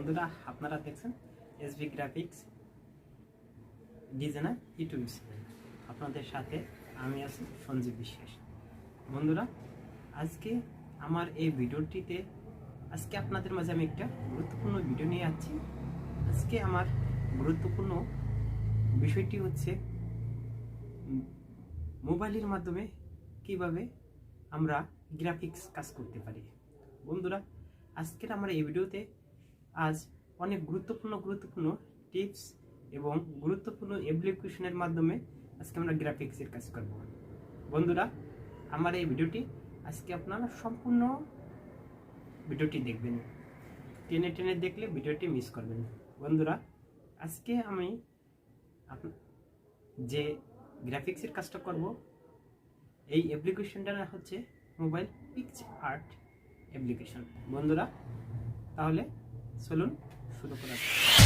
বন্ধুরা আপনারা দেখছেন SB graphics designer YouTube channel. আপনাদের সাথে আমি আছি সঞ্জীব বিশ্বাস। বন্ধুরা আজকে আমার এই ভিডিওটিতে আপনাদের মাঝে আমি একটা গুরুত্বপূর্ণ ভিডিও নিয়ে আসছি। আজকে আমার গুরুত্বপূর্ণ বিষয়টি হচ্ছে মোবাইলের মাধ্যমে কিভাবে আমরা গ্রাফিক্স কাজ করতে পারি। বন্ধুরা আজকের আমরা এই ভিডিওতে আজ অনেক গুরুত্বপূর্ণ টিপস এবং গুরুত্বপূর্ণ অ্যাপ্লিকেশনের মাধ্যমে আজকে আমরা গ্রাফিক্সের কাজ করব। বন্ধুরা আমার এই ভিডিওটি আজকে আপনারা সম্পূর্ণ ভিডিওটি দেখবেন, টেনে দেখলে ভিডিওটি মিস করবেন। বন্ধুরা আজকে আমি যে গ্রাফিক্সের কাজটা করব এই অ্যাপ্লিকেশনটা হচ্ছে মোবাইল পিকচার আর্ট অ্যাপ্লিকেশন। বন্ধুরা তাহলে চলুন শুরু করা যাক।